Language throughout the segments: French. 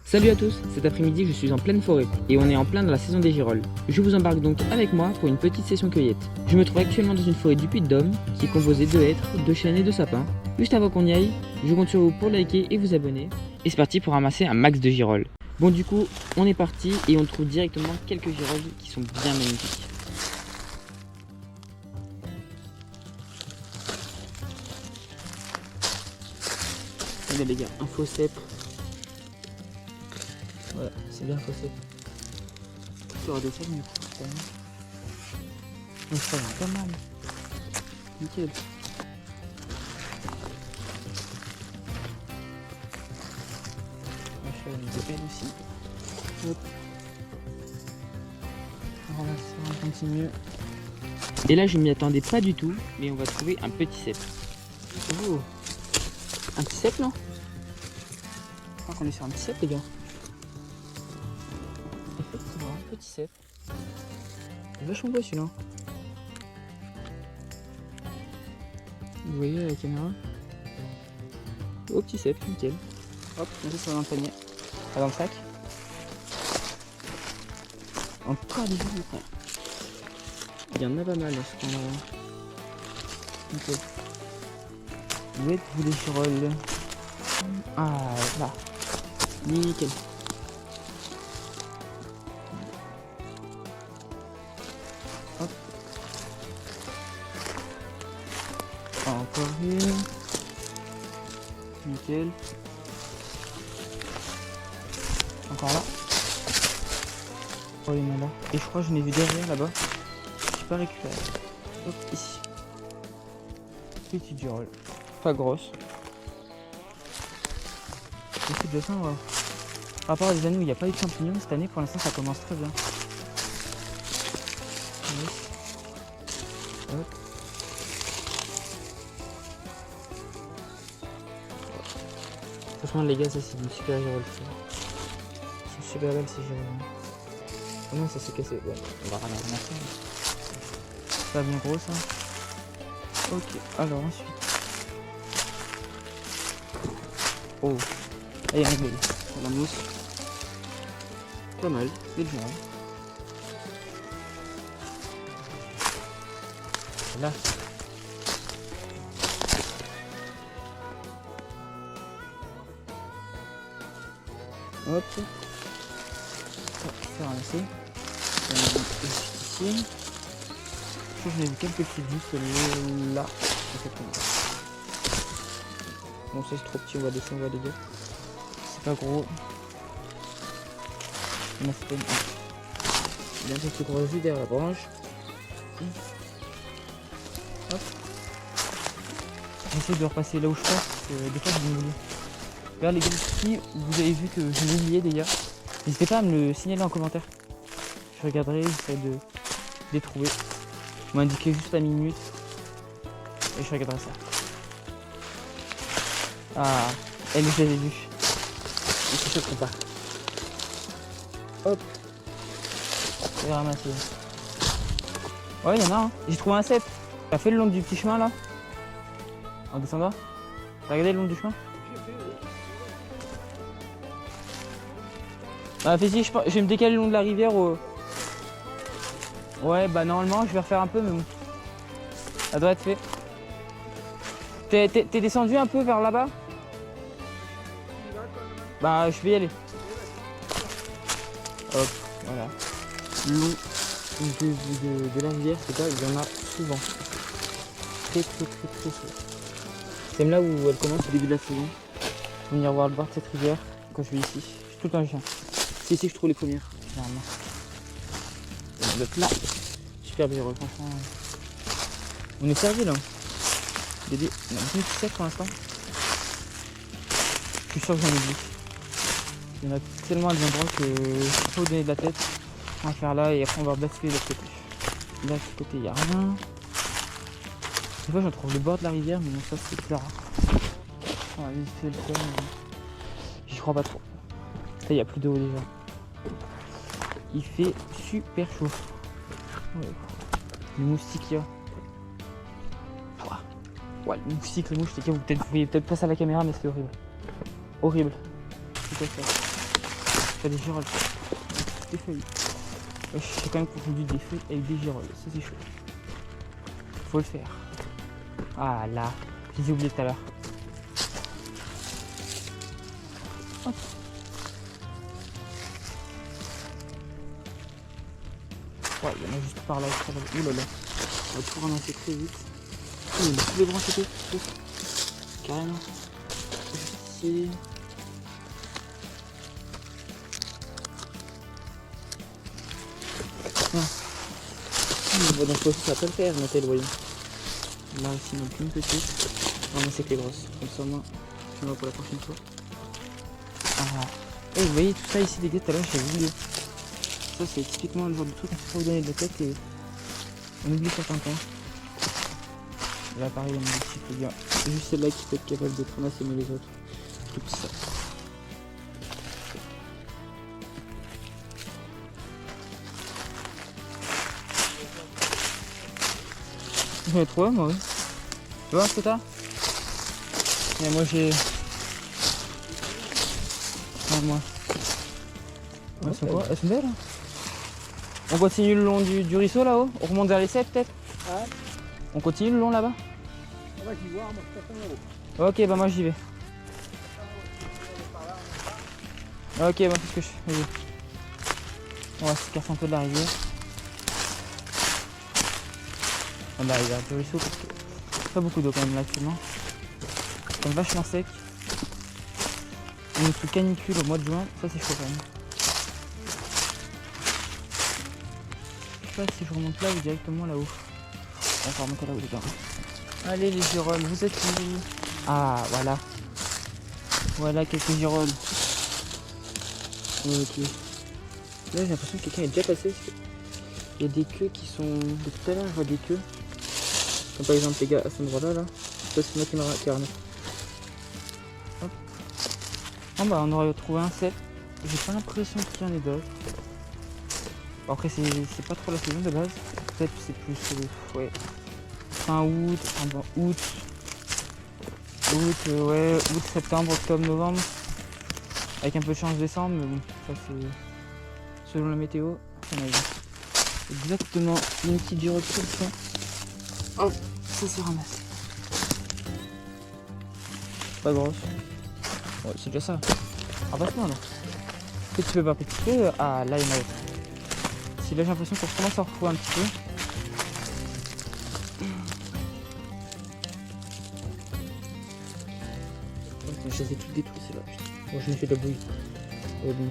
Salut à tous, cet après-midi je suis en pleine forêt et on est en plein dans la saison des girolles. Je vous embarque donc avec moi pour une petite session cueillette. Je me trouve actuellement dans une forêt du Puy-de-Dôme qui est composée de hêtres, de chênes et de sapins. Juste avant qu'on y aille, je compte sur vous pour liker et vous abonner. Et c'est parti pour ramasser un max de girolles. Bon du coup, on est parti et on trouve directement quelques girolles qui sont bien magnifiques. Regardez les gars, un faux cèpe. Voilà, c'est bien faussé. Tu auras des sacs, mais ça va pas mal. Nickel. Je vais les épelles aussi. Hop. On ramasse ça, on continue. Et là, je m'y attendais pas du tout, mais on va trouver un petit cèpe. Oh. Un petit cèpe, non? Je crois qu'on est sur un petit cèpe, les gars. Effectivement, un petit cèpe. Vachement beau celui-là. Vous voyez à la caméra. Oh, petit cèpe, nickel. Hop, on met ça dans le panier. Pas dans le sac. Encore des girolles, frère. Il y en a pas mal dans ce coin-là. Nickel. Où êtes-vous les girolles? Ah, là. Nickel. Hop. Encore une. Nickel. Encore là. Oh, il y en a là. Et je crois que je l'ai vu derrière là-bas. Je n'ai pas récupéré. Hop, ici. Petite girole. Pas grosse. C'est de ça, ouais. Par rapport à des années où il n'y a pas eu de champignons, cette année pour l'instant ça commence très bien. Hop. Franchement les gars, ça c'est une super girole. C'est super belle ces girolles. Comment ça s'est cassé? Ouais, on va ramasser. C'est pas bien gros ça. Ok, alors ensuite. Oh, elle est belle. La mousse. Pas mal, c'est le genre. Là. Hop. C'est ramassé. Ici. Je j'en ai vu quelques petits bouts là. Bon, ça c'est trop petit, on va descendre, on va les gars. C'est pas gros. On a fait il y a un petit gros jus derrière la branche. Hop. J'essaie de repasser là où je passe, parce que des fois je vais oublier. Regarde les gars, si vous avez vu que je l'ai oublié d'ailleurs, n'hésitez pas à me le signaler en commentaire. Je regarderai, j'essaie de les trouver. Vous m'indiquez juste la minute et je regarderai ça. Ah, elle je l'avais vu. Et c'est chaud pas. Hop. Je vais ramasser. Ouais, il y en a un. J'ai trouvé un cèpe. T'as fait le long du petit chemin là? En descendant? T'as regardé le long du chemin? Bah fais-y, je vais me décaler le long de la rivière au... Ouais, bah normalement je vais refaire un peu, mais bon. Ça doit être fait. T'es descendu un peu vers là-bas? Bah je vais y aller. Hop, voilà. Le long de la rivière, c'est pas, il y en a souvent. Très souvent. C'est là où elle commence au début de la saison. Je vais venir voir le bord de cette rivière quand je vais ici. Je suis tout le temps ici. C'est ici que je trouve les premières, généralement. Donc là, super bien, franchement. On est servi là. Il y a des petits sacs pour l'instant. Je suis sûr que j'en oublie. Il y en a tellement à des endroits que je peux vous donner de la tête. On va faire là et après on va basculer de l'autre côté. Là, de ce côté, il n'y a rien. Des fois, j'en trouve le bord de la rivière, mais bon, ça c'est plus rare. On va vite fait le faire, mais j'y crois pas trop. Ça, il n'y a plus d'eau déjà. Il fait super chaud. Ouais. Le moustique, il y a. Ouais, le moustique, les mouches, les gars, vous voyez peut-être pas ça à la caméra, mais c'est horrible. Horrible. C'est quoi ça? Pas des girolles. Des feuilles. J'ai quand même confondu des feuilles avec des girolles. Ça c'est chaud. Faut le faire. Ah là, je les ai oubliés tout à l'heure. Hop. Ouais, il y en a juste par là. Ouh là là. On va tout ramasser très vite. Oh, il y a tous les branches et tout. Carrément. Ici. Non. Bon, donc aussi ça peut le faire, notez le voyant. Là aussi non plus une petite. Non mais c'est que les grosses. Comme ça moi, je vais pour la prochaine fois. Ah. Et vous voyez tout ça ici les gars, tout à l'heure j'ai oublié. Ça c'est typiquement le genre de truc qu'on ne peut pas vous donner de la tête et on oublie certains points. Là pareil il y a mon petit les gars. C'est juste celle-là qui peut être capable de ramasser mais les autres. Tout ça. J'en ai trouvé moi oui. Tu vois ce que t'as? Et moi j'ai... Ah, moi. Elles sont quoi? Elles sont belles hein. On continue le long du ruisseau là-haut? On remonte vers les 7 peut-être? Ouais. On continue le long là-bas? On va y voir, moi je t'attends là-haut. Ok bah moi j'y vais. Ok bah qu'est-ce que je fais? Vas-y. On va se casser un peu de la rivière. On va arriver du ruisseau parce que pas beaucoup d'eau quand même là actuellement. C'est comme vachement sec. On est sous canicule au mois de juin, ça c'est chaud quand même. Je sais pas si je remonte là ou directement là-haut. On va remonter là-haut les gars. Allez les girolles, vous êtes où? Ah voilà. Voilà quelques girolles. Ok. Là j'ai l'impression que quelqu'un est déjà passé. Il y a des queues qui sont... De tout à l'heure je vois des queues. Comme par exemple les gars à cet endroit là. Ça c'est moi qui m'a ramené. Hop. Bon bah on aurait trouvé un 7. J'ai pas l'impression qu'il y en ait d'autres. Bon, après c'est pas trop la saison de base. Peut-être c'est plus ouais. Fin août, enfin bon, août, ouais, août, septembre, octobre, novembre. Avec un peu de chance décembre, mais bon, ça c'est selon la météo, ça m'aide. Exactement, une petite girotte sur le fond. Hop, ça s'est ramassé. Pas grosse. Ouais, c'est déjà ça. Ah bah non. Que tu peux pas petit peu. Ah là il y en a d'autres. Si là j'ai l'impression qu'on commence à en retrouver un petit peu. Je les ai toutes détruites celles-là. Bon, je me fais de la bouillie. Bon.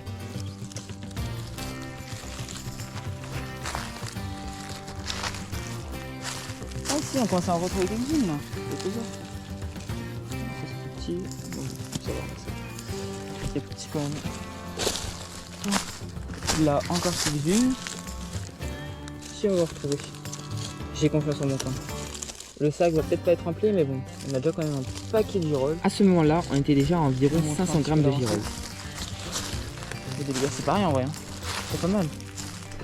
Ah si, on commence à en retrouver quelques-unes là. Ça c'est petit. Bon, ça va, c'est petit quand même. Là, encore quelques-unes. Si on va retrouver. J'ai confiance en mon coin. Le sac va peut-être pas être rempli, mais bon, on a déjà quand même un paquet de girolles. À ce moment-là, on était déjà à environ 500 grammes de girolles. C'est pas rien en vrai, hein. C'est pas mal.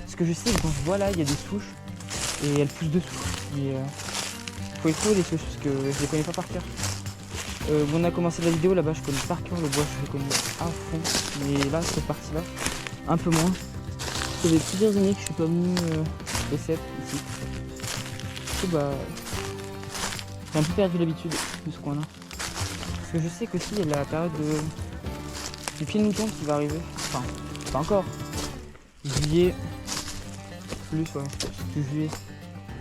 Ce que je sais, quand je vois là, il y a des souches et elles poussent dessous. Mais faut y trouver les souches parce que je les connais pas par cœur. On a commencé la vidéo là-bas, je connais par cœur le bois, je le connais à fond. Mais là, cette partie-là, un peu moins. Ça fait plusieurs années que je suis pas venu au 7 ici. Du coup, bah. J'ai un peu perdu l'habitude de ce coin-là. Parce que je sais qu'aussi il y a la période du pied de mouton qui va arriver. Enfin, pas encore. Juillet. Plus, ouais. Plus juillet.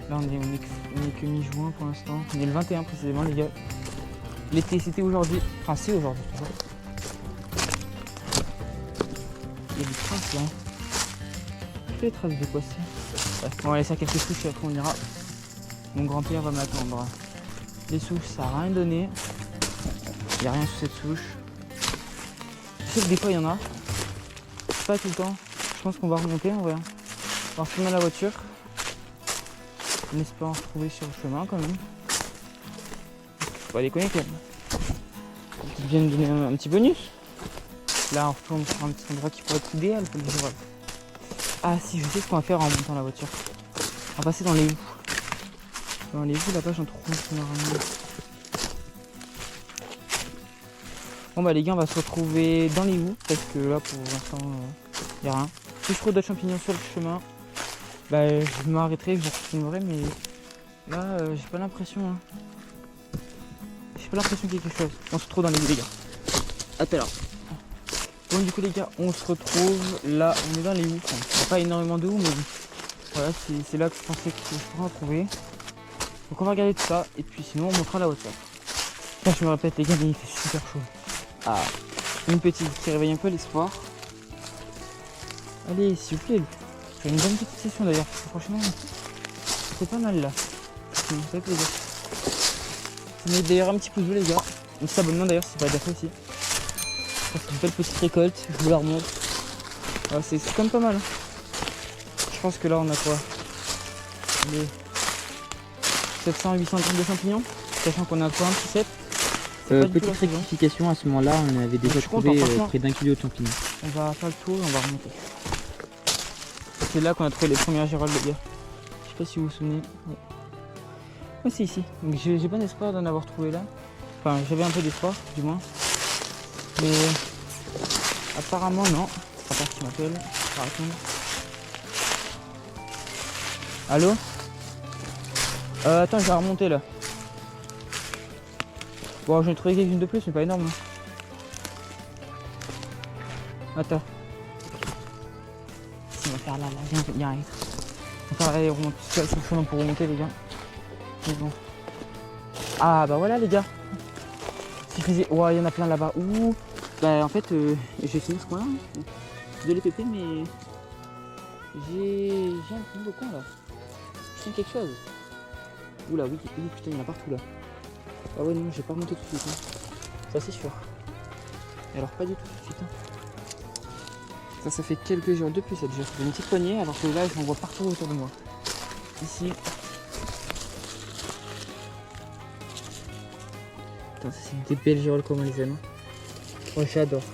Là, on est que mi-juin pour l'instant. On est le 21 précisément, les gars. L'été, c'était aujourd'hui. Enfin, c'est aujourd'hui. Il y a des traces là. Des traces de quoi c'est? Ouais. On va laisser quelques souches et après on ira. Mon grand-père va m'attendre. Les souches, ça n'a rien donné. Il n'y a rien sous cette souche. Je sais que des fois il y en a. Pas tout le temps. Je pense qu'on va remonter en vrai. On va retourner à la voiture. On espère en retrouver sur le chemin quand même. Faut pas déconner quand même. Ils viennent donner un petit bonus. Là on retourne sur un petit endroit qui pourrait être idéal pour le girolles. Ah si, je sais ce qu'on va faire en montant la voiture. On va passer dans les houes. Dans les houes là-bas j'en trouve qui m'a ramené. Bon bah les gars, on va se retrouver dans les houes parce que là pour l'instant y a rien. Si je trouve d'autres champignons sur le chemin, bah je m'arrêterai, je filmerai, mais là j'ai pas l'impression. Hein. J'ai pas l'impression qu'il y ait quelque chose. On se retrouve dans les houes les gars. À tout à l'heure. Donc du coup les gars, on se retrouve là, on est dans les houes. Enfin, il n'y a pas énormément de houes, mais voilà, c'est là que je pensais que je pourrais en trouver. Donc on va regarder tout ça et puis sinon on montrera la hauteur. Là je me répète les gars, mais il fait super chaud. Ah, une petite qui réveille un peu l'espoir. Allez, s'il vous plaît. C'est une bonne petite session d'ailleurs. Franchement, c'est pas mal là. Ça me fait plaisir. Ça met d'ailleurs un petit pouce bleu les gars. Un petit abonnement d'ailleurs si c'est pas déjà fait aussi. C'est une belle petite récolte, je vous la remonte. Ouais, c'est quand même pas mal. Hein. Je pense que là on a quoi? Les 700-800 grammes de champignons. Sachant qu'on a un 37. Petite rectification, à ce moment-là, on avait déjà trouvé près d'1 kilo de champignons. On va faire le tour et on va remonter. C'est là qu'on a trouvé les premières girolles les gars. Je sais pas si vous vous souvenez. Ouais, ouais c'est ici. Donc j'ai bon espoir d'en avoir trouvé là. Enfin j'avais un peu d'espoir du moins. Mais apparemment non. C'est pas qui m'appelle. Par contre. Allô? Attends, je vais remonter là. Bon, j'en ai trouvé quelques-unes de plus, mais pas énorme. Hein. Attends. On va faire là, viens, arrête. On va faire aller remonter sur le chemin pour remonter les gars. C'est bon. Ah bah voilà les gars. Si je faisais. Ouais, il y en a plein là-bas. Ouh. Bah en fait, je vais finir ce coin-là. Hein. Désolé Pépé, mais j'ai un peu de coin là. Je sens quelque chose. Oula oui, putain, il y en a partout là. Ah ouais non, j'ai pas remonté tout de suite. Hein. Ça c'est sûr. Et alors pas du tout de suite. Hein. Ça fait quelques jours de plus cette déjà. Ça fait une petite poignée alors que là j'en vois partout autour de moi. Ici. Putain, ça c'est des belles girolles comme on les aime. Oh j'adore.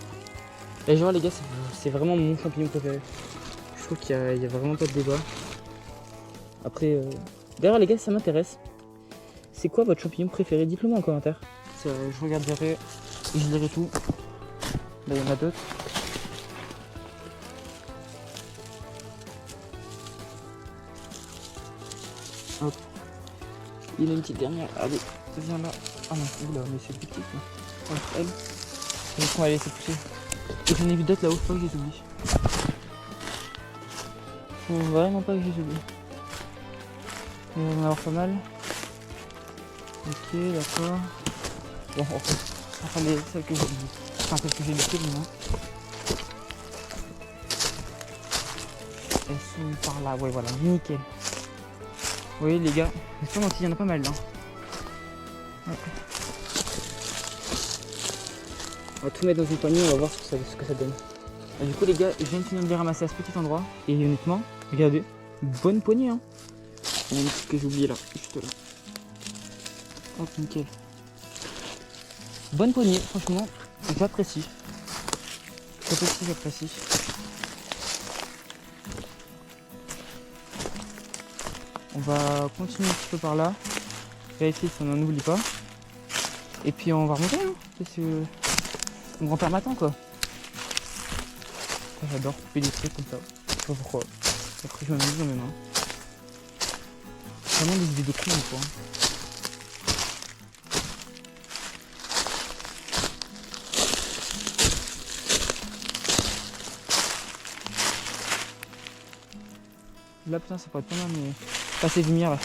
Les girolles les gars c'est vraiment mon champignon préféré. Je trouve qu'il y a vraiment pas de débat. Après, d'ailleurs les gars ça m'intéresse. C'est quoi votre champignon préféré? Dites-le moi en commentaire. Je regarderai et je lirai tout. Là il y en a d'autres. Hop. Il y en a une petite dernière. Allez, viens là. Ah non, oula, mais c'est petit quoi. Oh, elle. On va laisser pousser. Et j'en ai vu d'autres là-haut, faut pas que je les oublie. Faut vraiment pas que je les oublie. Il va y en avoir pas mal. Ok, d'accord. Bon, on va faire celles que j'ai oubliées. Enfin, celles que j'ai laissées, du moins. Elles sont par là, ouais, voilà, nickel. Vous voyez, les gars, sûrement qu'il y en a pas mal là. Ouais. On va tout mettre dans une poignée, on va voir ce que ça donne. Et du coup, les gars, je viens de finir de les ramasser à ce petit endroit. Et honnêtement, regardez, bonne poignée, hein. Il y en a une petite que j'ai oubliée là, juste là. Hop, nickel. Bonne poignée, franchement, j'apprécie. J'apprécie. On va continuer un petit peu par là. Vérifier si on n'en oublie pas. Et puis on va remonter, hein. C'est mon grand-père m'attend quoi. J'adore couper des trucs comme ça. Je sais pas pourquoi. Après je m'amuse même. Hein. Vraiment des idées de con quoi. Là putain ça pourrait être pas mal mais pas assez de lumière là.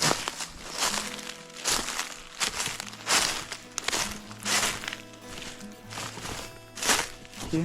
Ok.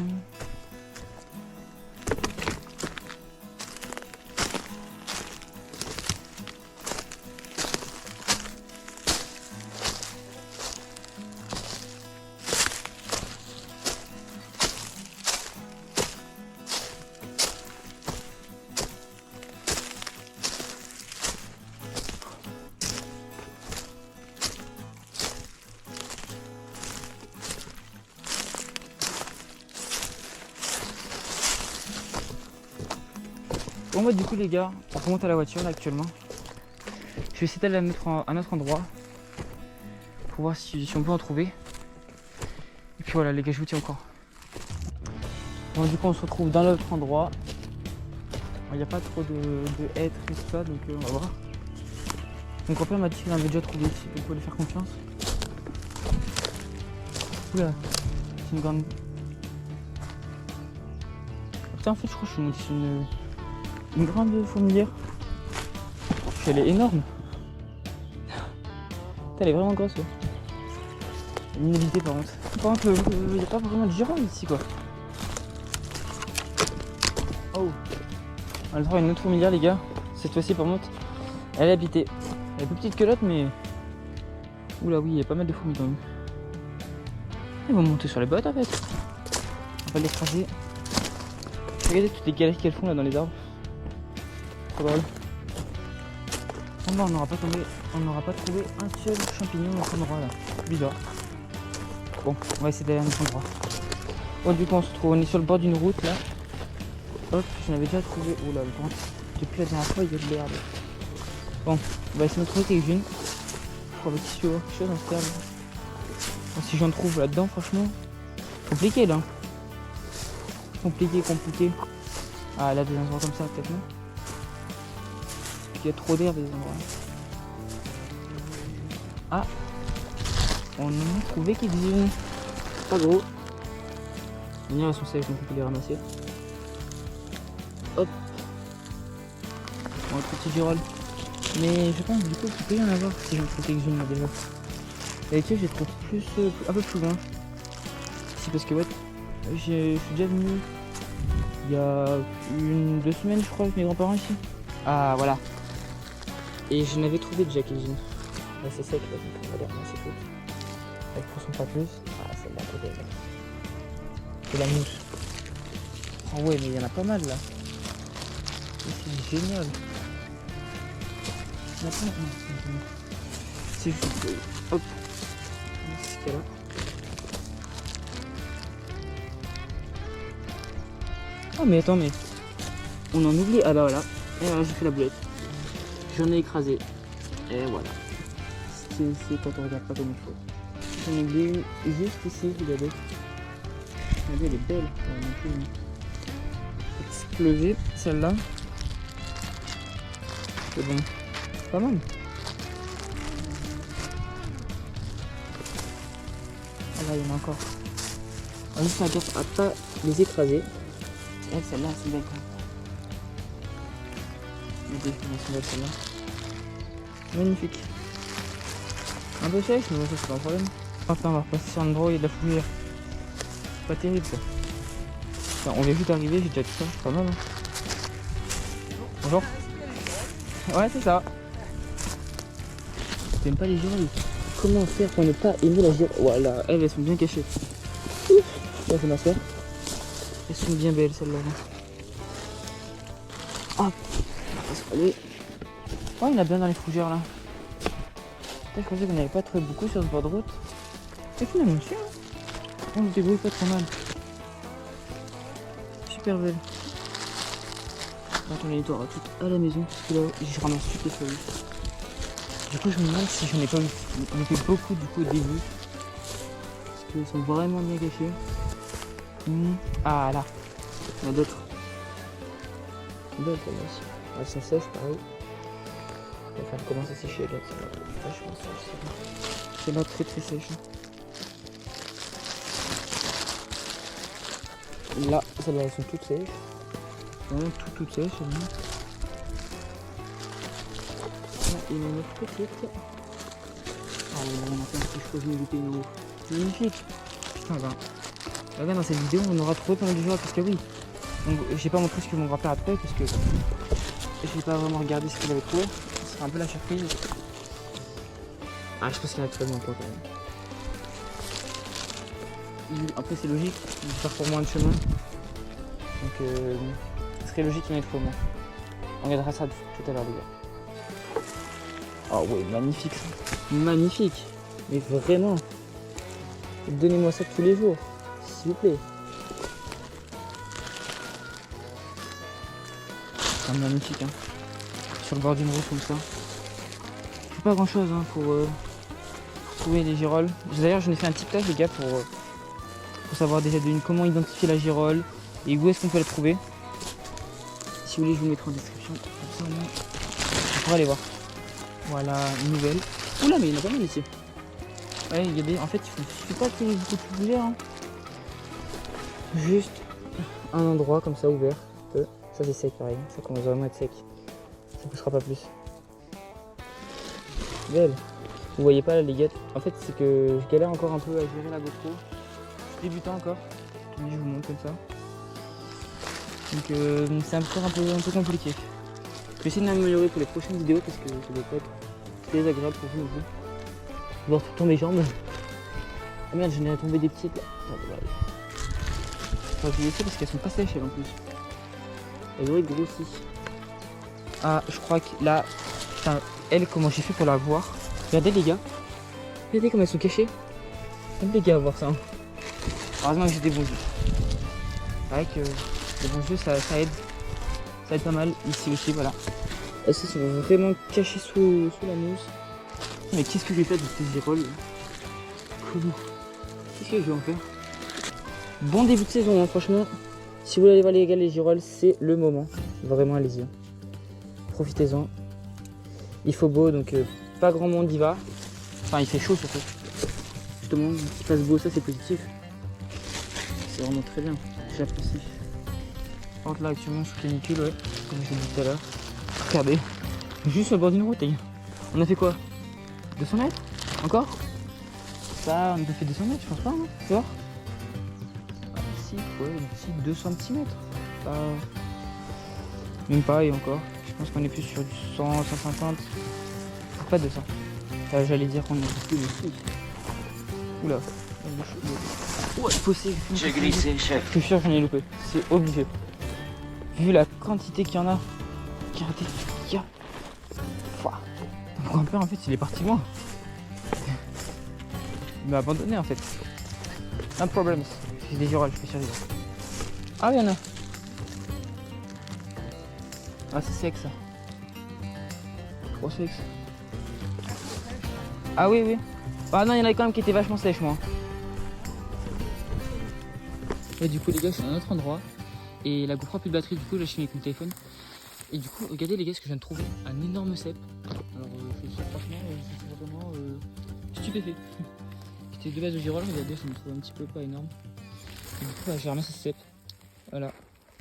Bon bah du coup les gars, on remonte à la voiture là actuellement. Je vais essayer d'aller la mettre à un autre endroit pour voir si on peut en trouver. Et puis voilà les gars, je vous tiens encore. Bon, du coup on se retrouve dans l'autre endroit. Il n'y a pas trop de hêtres et tout ça, donc on va voir. Mon grand-père m'a dit qu'il avait déjà trouvé ici, donc il faut lui faire confiance. Oula, c'est une grande... Putain, en fait je crois que je suis monté sur une grande fourmilière. Elle est énorme. Putain, elle est vraiment grosse. Ouais. Une inhabitée par contre. Par contre, il n'y a pas vraiment de girolles ici quoi. Oh. On a trouvé une autre fourmilière les gars. Cette fois-ci par contre, elle est habitée. Elle est plus petite que l'autre mais... Oula oui, il y a pas mal de fourmis quand même. Ils vont monter sur les bottes en fait. On va l'écraser. Regardez toutes les galeries qu'elles font là dans les arbres. Trop drôle. Oh non, on n'aura pas trouvé un seul champignon dans cet endroit là. Bizarre. Bon, on va essayer d'aller à un autre endroit. Bon, du coup, on se retrouve, on est sur le bord d'une route là. Hop, j'en avais déjà trouvé. Oh là, le grand. Depuis la dernière fois, il y a de l'herbe. Bon, on va essayer de trouver quelques-unes. Pour avec quelque chose dans cette herbe. Bon, si j'en trouve là-dedans, franchement, compliqué là. Compliqué. Ah, là, des endroits comme ça, peut-être non. Il y a trop d'herbe des endroits. Ah, on en a trouvé quelques-unes. Pas gros. Les miens sont safe, donc on peut les ramasser. Hop. Bon, un petit girole. Mais je pense du coup qu'il peut y en avoir si j'en trouve quelques-unes là déjà. D'habitude, je les trouve un peu plus loin. C'est parce que ouais, je suis déjà venu il y a 2 semaines je crois avec mes grands-parents ici. Ah voilà. Et je n'avais trouvé déjà quelques-unes. Là c'est sec là, donc on va les ramasser toutes. Elles ne sont pas plus. Ah celle-là à côté. C'est la mousse. Oh ouais mais il y en a pas mal là. C'est génial. Il y en a pas mal. C'est juste que... Hop. C'est ce qu'il y a là. Oh mais attends mais... On en oublie. Ah bah voilà. Et voilà j'ai fait la boulette. J'en ai écrasé. Et voilà. C'est quand on regarde pas comme il faut. J'en ai oublié une juste ici, regardez. Regardez, elle est belle. Elle a explosé celle-là. C'est bon. Pas mal. Ah là, il y en a encore. On va juste faire gaffe à pas les écraser. Elle, celle-là, c'est belle quand même. Celle-là. Magnifique. Un peu sèche, mais bon, ça c'est pas un problème. Enfin, on va repasser sur un endroit où il y a de la fourmilière. Pas terrible ça. Enfin, on vient juste d'arriver, j'ai déjà tout ça, c'est pas mal. Hein. Bonjour. Ouais, c'est ça. T'aimes pas les girolles? Comment faire pour ne pas aimer la girole? Voilà, elles sont bien cachées. Ouf. Là, c'est ma soeur. Elles sont bien belles celles-là. Hop. Allez. Oh, il y en a bien dans les fougères là. Je pensais qu'on n'avait pas trouvé beaucoup sur ce bord de route. Et finalement, si, hein. On se débrouille pas trop mal. Super belle. Attends, on les nettoiera toutes à la maison parce que là, je ramasse toutes les feuilles. Du coup, je me demande si j'en ai pas mis beaucoup du coup au début. Parce qu'elles sont vraiment bien cachées. Ah là, il y en a d'autres. Belle pour moi aussi. Elles sont sèches pareil. Enfin, elle commence à sécher là, c'est vachement sèche. C'est là très très sèche. Là, celles-là elles sont toutes sèches. Vraiment toutes sèches. Là, il y en a une autre petite. Ah, on a fait un petit chose d'éviter une roue. C'est magnifique. Putain, bah. Regarde, dans cette vidéo, on aura trouvé pas mal de joueurs parce que oui. J'ai pas montré ce que mon grand-père a trouvé parce que j'ai pas vraiment regardé ce qu'il avait trouvé. Ce sera un peu la surprise. Ah, je pense qu'il y en a totalement pas quand même. Après, c'est logique, il faire pour moins de chemin. Donc, ce serait logique qu'il y en ait trop moins. On regardera ça tout à l'heure, les gars. Oh, ouais, magnifique ça. Magnifique. Mais vraiment. Donnez-moi ça tous les jours, s'il vous plaît. C'est magnifique, hein. Sur le bord d'une route comme ça. C'est pas grand chose hein, pour trouver les girolles. D'ailleurs, j'en ai fait un petit tas, les gars, pour pour savoir déjà comment identifier la girole et où est-ce qu'on peut la trouver. Si vous voulez, je vous mettrai en description. Comme ça, au moins, on pourra aller voir. Voilà, une nouvelle. Oula, mais il y en a pas mal ici. Ouais, il y a des. En fait, il suffit pas que vous bouger, hein. Juste un endroit comme ça ouvert. Ça c'est sec pareil. Ça commence vraiment à être sec. Ça poussera pas plus. Belle. Vous voyez pas là les gars. En fait c'est que je galère encore un peu à gérer la GoPro. Je suis débutant encore. Oui, je vous montre comme ça. Donc c'est encore un peu compliqué. Je vais essayer de m'améliorer pour les prochaines vidéos parce que ça doit pas être très agréable pour vous non plus. Voir tout le temps mes jambes. Ah merde, j'en ai tombé des petites là. Enfin, je vais laisser parce qu'elles sont pas sèches elles en plus. Elles doivent être grossies. Ah, je crois que là, putain, elle, comment j'ai fait pour la voir. Regardez les gars. Regardez comment elles sont cachées. Regardez les gars à voir ça. Heureusement que j'ai des bons yeux. C'est vrai que les bons yeux ça aide. Ça aide pas mal. Ici aussi, voilà. Elles sont vraiment cachées sous la mousse. Mais qu'est-ce que j'ai fait de ces girolles? Qu'est-ce que je vais en faire? Bon début de saison, hein, franchement. Si vous voulez aller voir les gars, les girolles, c'est le moment. Vraiment, allez-y. Hein. Profitez-en. Il faut beau, donc pas grand monde y va. Enfin, il fait chaud surtout. Justement, qu'il fasse beau, ça c'est positif. C'est vraiment très bien. J'apprécie. Par contre, là, actuellement, sous canicule, ouais. Comme je l'ai dit tout à l'heure. Regardez. Juste au bord d'une route, les gars. On a fait quoi? 200 mètres? Encore? Ça, on a fait 200 mètres, je pense pas, hein. Tu vois? Ouais, ici 200 cm. Même pas, et encore. Je pense qu'on est plus sur du 100, 150. Pas 200. J'allais dire qu'on est plus de. Oula. Ouais, fossé. J'ai glissé, chef. Je suis sûr que j'en ai loupé. C'est obligé. Vu la quantité qu'il y en a. Regardez, il y a. Mon grand-père, en fait, il est parti loin. Il m'a abandonné, en fait. Un problème. J'ai des girolles, je peux survivre. Ah oui, il y en a. Ah, c'est sec ça. Trop sec ça. Ah oui, oui. Ah non, il y en a quand même qui étaient vachement sèches, moi. Et du coup, les gars, je suis à un autre endroit. Et la GoPro a plus de batterie, du coup, là, je suis avec mon téléphone. Et du coup, regardez, les gars, ce que je viens de trouver. Un énorme cep. Alors, franchement, c'est vraiment stupéfait. J'étais de base au girolles, regardez, ça me trouve un petit peu pas énorme. Et du coup, j'ai ramassé ce cep. Voilà.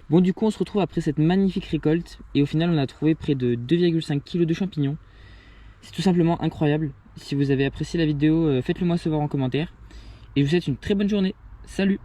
Bon, du coup, on se retrouve après cette magnifique récolte. Et au final, on a trouvé près de 2,5 kg de champignons. C'est tout simplement incroyable. Si vous avez apprécié la vidéo, faites-le moi savoir en commentaire. Et je vous souhaite une très bonne journée. Salut!